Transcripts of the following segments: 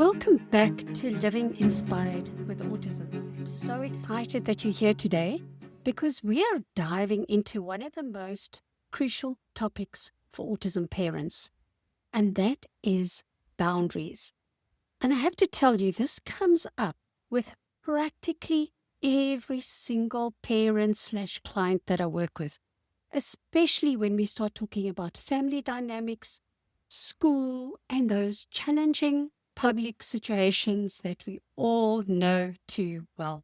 Welcome back to Living Inspired with Autism. I'm so excited that you're here today because we are diving into one of the most crucial topics for autism parents, and that is boundaries. And I have to tell you, this comes up with practically every single parent/client that I work with, especially when we start talking about family dynamics, school, and those challenging public situations that we all know too well.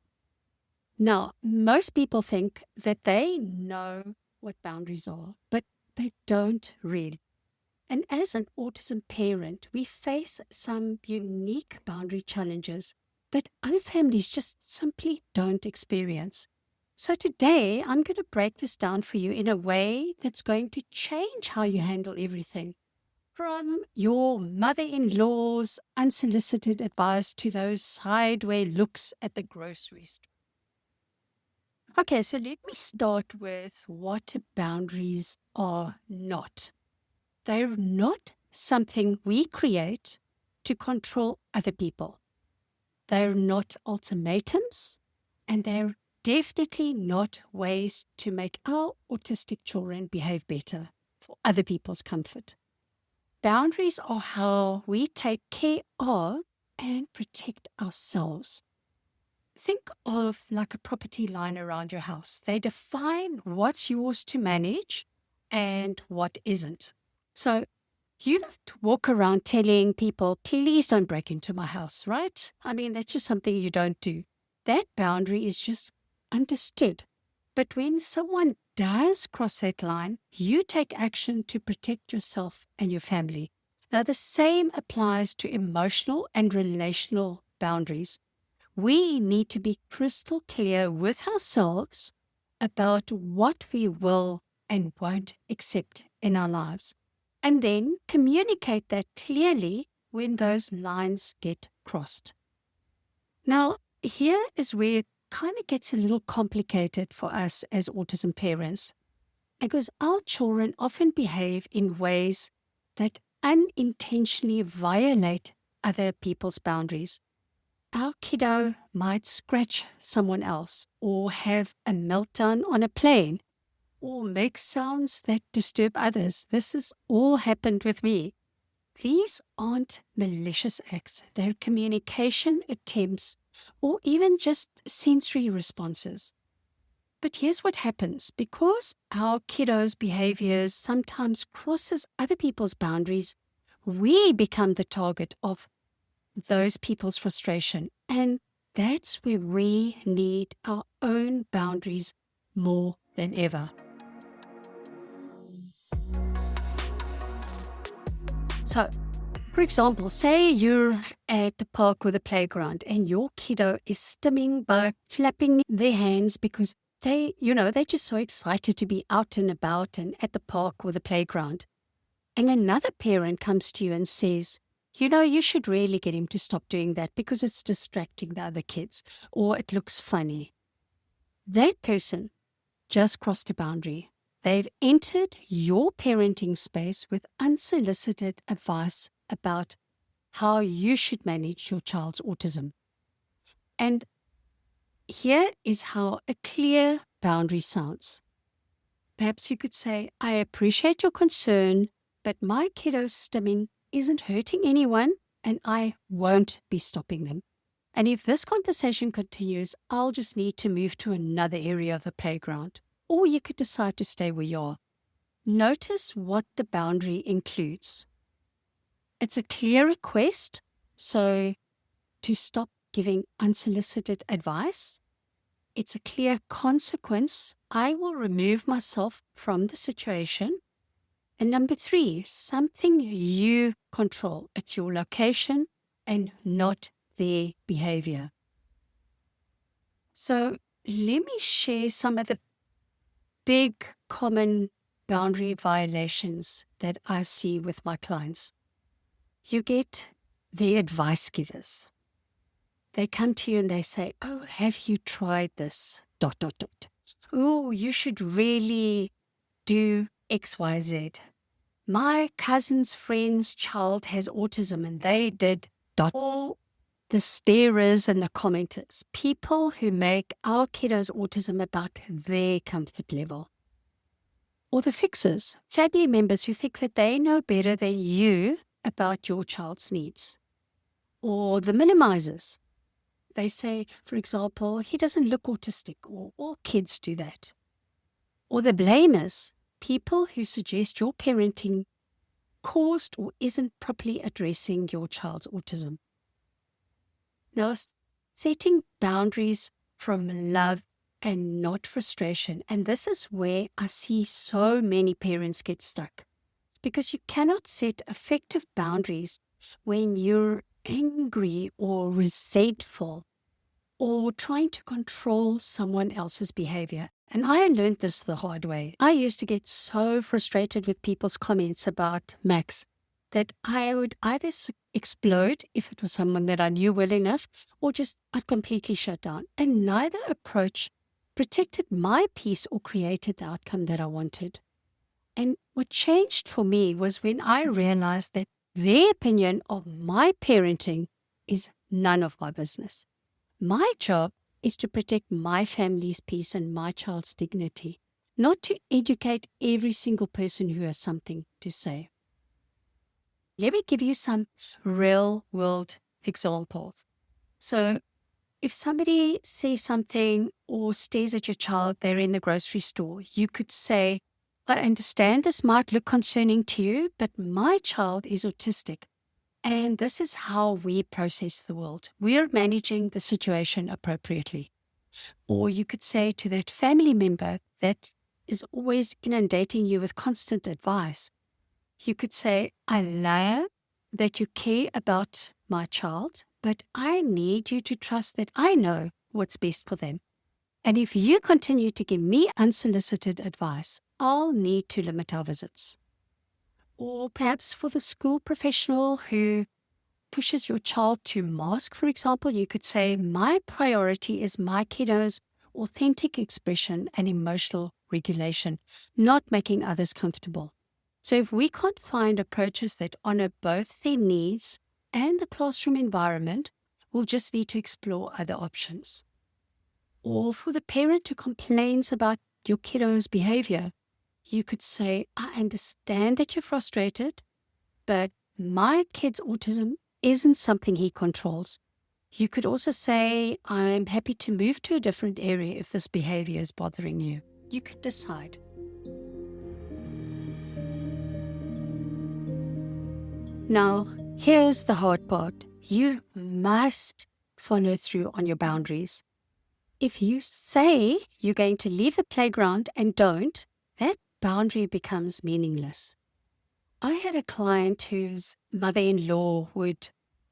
Now, most people think that they know what boundaries are, but they don't really. And as an autism parent, we face some unique boundary challenges that other families just simply don't experience. So today, I'm going to break this down for you in a way that's going to change how you handle everything, from your mother-in-law's unsolicited advice to those sideways looks at the grocery store. Okay, so let me start with what boundaries are not. They're not something we create to control other people. They're not ultimatums, and they're definitely not ways to make our autistic children behave better for other people's comfort. Boundaries are how we take care of and protect ourselves. Think of like a property line around your house. They define what's yours to manage and what isn't. So you don't walk around telling people, please don't break into my house, right? I mean, that's just something you don't do. That boundary is just understood. But when someone does cross that line, you take action to protect yourself and your family. Now, the same applies to emotional and relational boundaries. We need to be crystal clear with ourselves about what we will and won't accept in our lives, and then communicate that clearly when those lines get crossed. Now, here is where it kind of gets a little complicated for us as autism parents, because our children often behave in ways that unintentionally violate other people's boundaries. Our kiddo might scratch someone else, or have a meltdown on a plane, or make sounds that disturb others. This has all happened with me. These aren't malicious acts. They're communication attempts or even just sensory responses. But here's what happens. Because our kiddos' behaviors sometimes crosses other people's boundaries, we become the target of those people's frustration. And that's where we need our own boundaries more than ever. So, for example, say you're at the park or the playground and your kiddo is stimming by flapping their hands because they're just so excited to be out and about and at the park or the playground. And another parent comes to you and says, you should really get him to stop doing that because it's distracting the other kids or it looks funny. That person just crossed a boundary. They've entered your parenting space with unsolicited advice about how you should manage your child's autism. And here is how a clear boundary sounds. Perhaps you could say, I appreciate your concern, but my kiddo's stimming isn't hurting anyone, and I won't be stopping them. And if this conversation continues, I'll just need to move to another area of the playground. Or you could decide to stay where you are. Notice what the boundary includes. It's a clear request, so to stop giving unsolicited advice. It's a clear consequence. I will remove myself from the situation. And number 3, something you control. It's your location and not their behavior. So let me share some of the big common boundary violations that I see with my clients. You get the advice givers. They come to you and they say, oh, have you tried this? ... Oh, you should really do XYZ. My cousin's friend's child has autism and they did Or the starers and the commenters, people who make our kiddos' autism about their comfort level. Or the fixers, family members who think that they know better than you about your child's needs. Or the minimizers. They say, for example, he doesn't look autistic, or all kids do that. Or the blamers, people who suggest your parenting caused or isn't properly addressing your child's autism. Now, setting boundaries from love and not frustration. And this is where I see so many parents get stuck, because you cannot set effective boundaries when you're angry or resentful or trying to control someone else's behavior. And I learned this the hard way. I used to get so frustrated with people's comments about Max that I would either explode if it was someone that I knew well enough, or just I'd completely shut down. And neither approach protected my peace or created the outcome that I wanted. And what changed for me was when I realized that their opinion of my parenting is none of my business. My job is to protect my family's peace and my child's dignity, not to educate every single person who has something to say. Let me give you some real world examples. So, if somebody says something or stares at your child, they're in the grocery store, you could say, I understand this might look concerning to you, but my child is autistic. And this is how we process the world. We're managing the situation appropriately. Or you could say to that family member that is always inundating you with constant advice, you could say, I love that you care about my child, but I need you to trust that I know what's best for them. And if you continue to give me unsolicited advice, I'll need to limit our visits. Or perhaps for the school professional who pushes your child to mask, for example, you could say, my priority is my kiddo's authentic expression and emotional regulation, not making others comfortable. So if we can't find approaches that honor both their needs and the classroom environment, we'll just need to explore other options. Or for the parent who complains about your kiddo's behavior, you could say, I understand that you're frustrated, but my kid's autism isn't something he controls. You could also say, I'm happy to move to a different area if this behavior is bothering you. You could decide. Now, here's the hard part. You must follow through on your boundaries. If you say you're going to leave the playground and don't, that boundary becomes meaningless. I had a client whose mother-in-law would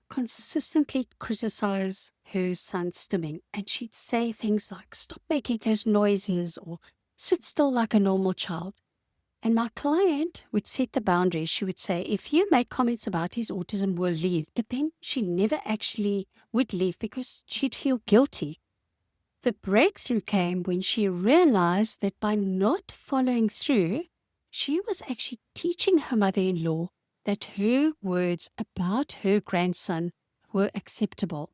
consistently criticize her son's stimming, and she'd say things like, stop making those noises, or sit still like a normal child. And my client would set the boundaries. She would say, if you make comments about his autism, we'll leave. But then she never actually would leave because she'd feel guilty. The breakthrough came when she realized that by not following through, she was actually teaching her mother-in-law that her words about her grandson were acceptable.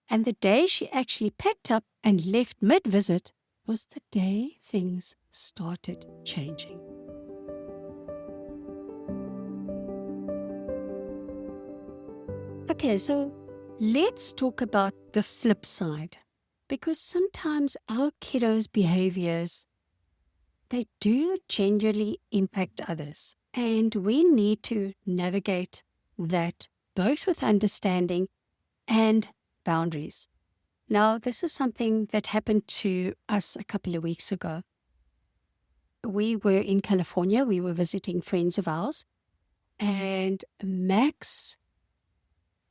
And the day she actually packed up and left mid-visit was the day things started changing. Okay, so let's talk about the flip side, because sometimes our kiddos' behaviors, they do genuinely impact others, and we need to navigate that both with understanding and boundaries. Now, this is something that happened to us a couple of weeks ago. We were in California, we were visiting friends of ours, and Max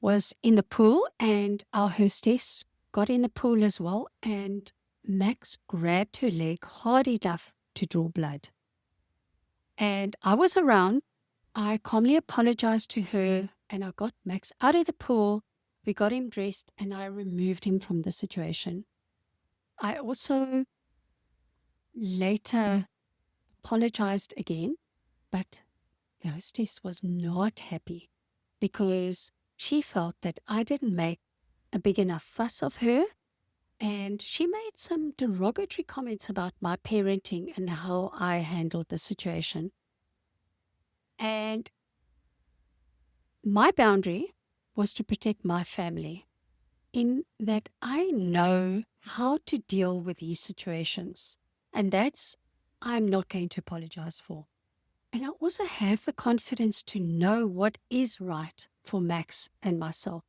was in the pool, and our hostess got in the pool as well, and Max grabbed her leg hard enough to draw blood. And I was around. I calmly apologized to her, and I got Max out of the pool. We got him dressed, and I removed him from the situation. I also later apologized again, but the hostess was not happy because She felt that I didn't make a big enough fuss of her, and she made some derogatory comments about my parenting and how I handled the situation. And my boundary was to protect my family, in that I know how to deal with these situations. And that's, I'm not going to apologize for. And I also have the confidence to know what is right for Max and myself.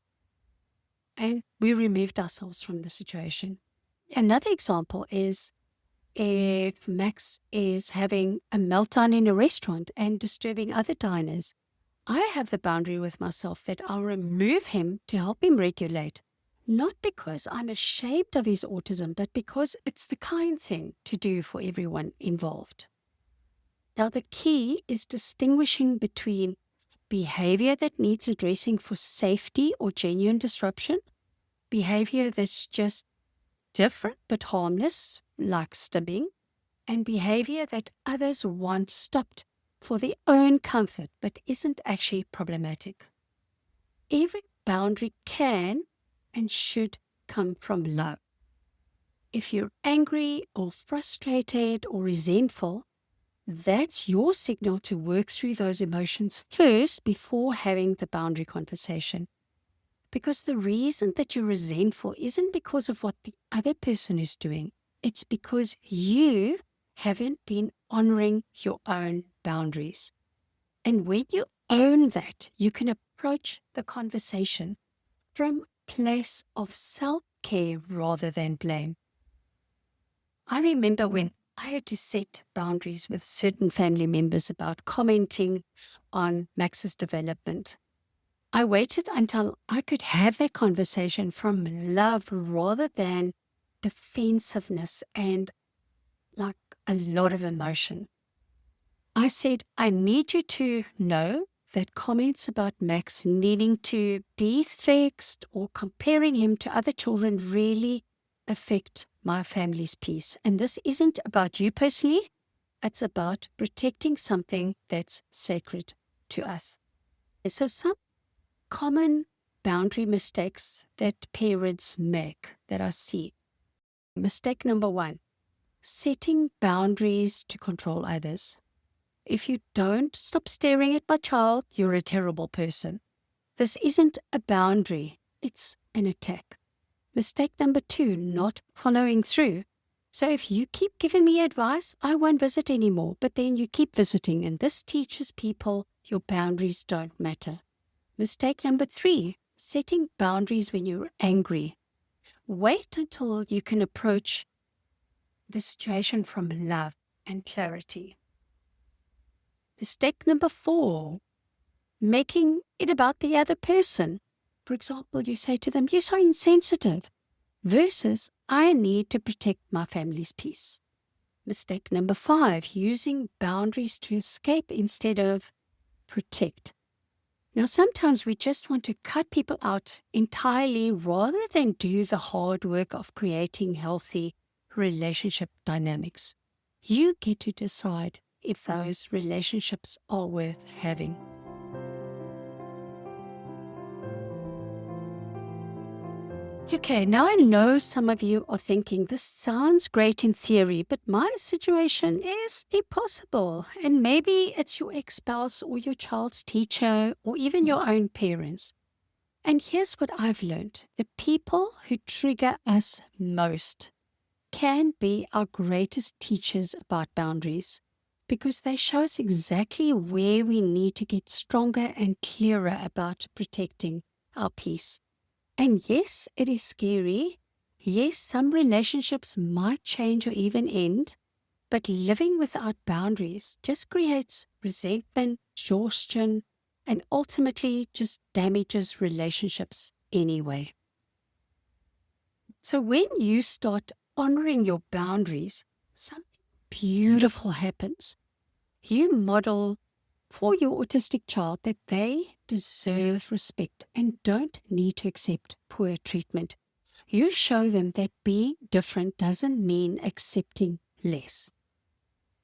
And we removed ourselves from the situation. Another example is if Max is having a meltdown in a restaurant and disturbing other diners, I have the boundary with myself that I'll remove him to help him regulate. Not because I'm ashamed of his autism, but because it's the kind thing to do for everyone involved. Now, the key is distinguishing between behavior that needs addressing for safety or genuine disruption, behavior that's just different but harmless, like stimming, and behavior that others want stopped for their own comfort but isn't actually problematic. Every boundary can and should come from love. If you're angry or frustrated or resentful, that's your signal to work through those emotions first before having the boundary conversation. Because the reason that you're resentful isn't because of what the other person is doing. It's because you haven't been honoring your own boundaries. And when you own that, you can approach the conversation from a place of self-care rather than blame. I remember when I had to set boundaries with certain family members about commenting on Max's development. I waited until I could have that conversation from love rather than defensiveness and like a lot of emotion. I said, I need you to know that comments about Max needing to be fixed or comparing him to other children really affect my family's peace. And this isn't about you personally, it's about protecting something that's sacred to us. So some common boundary mistakes that parents make that I see. Mistake number one, setting boundaries to control others. If you don't stop staring at my child, you're a terrible person. This isn't a boundary, it's an attack. Mistake number two, not following through. So if you keep giving me advice, I won't visit anymore, but then you keep visiting, and this teaches people your boundaries don't matter. Mistake number three, setting boundaries when you're angry. Wait until you can approach the situation from love and clarity. Mistake number four, making it about the other person. For example, you say to them, you're so insensitive, versus I need to protect my family's peace. Mistake number five, using boundaries to escape instead of protect. Now, sometimes we just want to cut people out entirely rather than do the hard work of creating healthy relationship dynamics. You get to decide if those relationships are worth having. Okay, now I know some of you are thinking this sounds great in theory, but my situation is impossible. And maybe it's your ex-spouse or your child's teacher or even your own parents. And here's what I've learned. The people who trigger us most can be our greatest teachers about boundaries because they show us exactly where we need to get stronger and clearer about protecting our peace. And yes, it is scary. Yes, some relationships might change or even end, but living without boundaries just creates resentment, exhaustion, and ultimately just damages relationships anyway. So when you start honoring your boundaries, something beautiful happens. You model for your autistic child that they deserve respect and don't need to accept poor treatment. You show them that being different doesn't mean accepting less.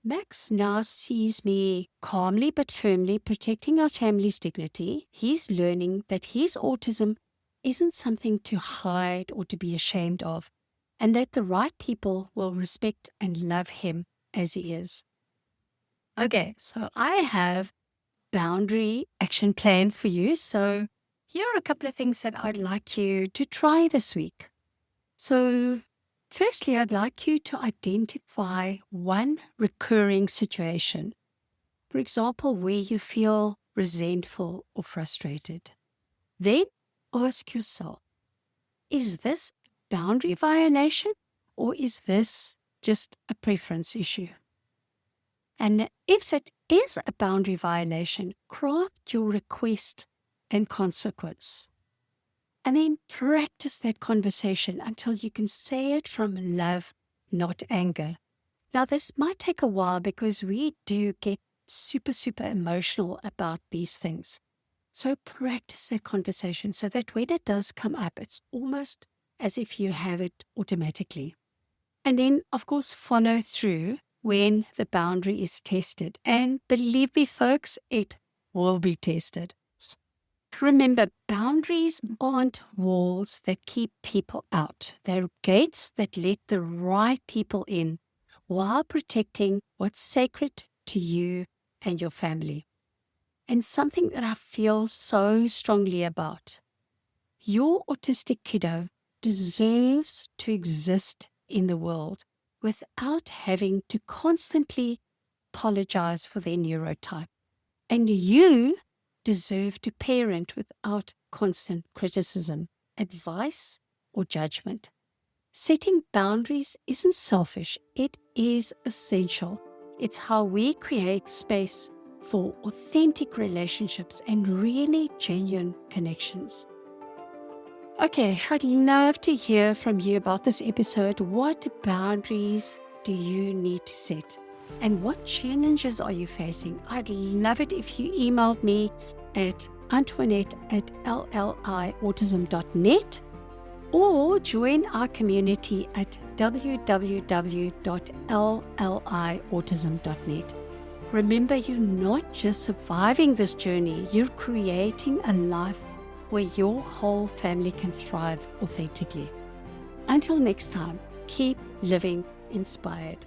Max now sees me calmly but firmly protecting our family's dignity. He's learning that his autism isn't something to hide or to be ashamed of, and that the right people will respect and love him as he is. Okay, so I have boundary action plan for you. So here are a couple of things that I'd like you to try this week. So firstly, I'd like you to identify one recurring situation. For example, where you feel resentful or frustrated. Then ask yourself, is this a boundary violation or is this just a preference issue? And if it is a boundary violation, craft your request and consequence. And then practice that conversation until you can say it from love, not anger. Now, this might take a while because we do get super, super emotional about these things. So practice that conversation so that when it does come up, it's almost as if you have it automatically. And then, of course, follow through when the boundary is tested. And believe me, folks, it will be tested. Remember, boundaries aren't walls that keep people out. They're gates that let the right people in while protecting what's sacred to you and your family. And something that I feel so strongly about, your autistic kiddo deserves to exist in the world without having to constantly apologize for their neurotype. And you deserve to parent without constant criticism, advice, or judgment. Setting boundaries isn't selfish, it is essential. It's how we create space for authentic relationships and really genuine connections. Okay, I'd love to hear from you about this episode. What boundaries do you need to set? And what challenges are you facing? I'd love it if you emailed me at antoinette@lliautism.net or join our community at www.lliautism.net. Remember, you're not just surviving this journey, you're creating a life where your whole family can thrive authentically. Until next time, keep living inspired.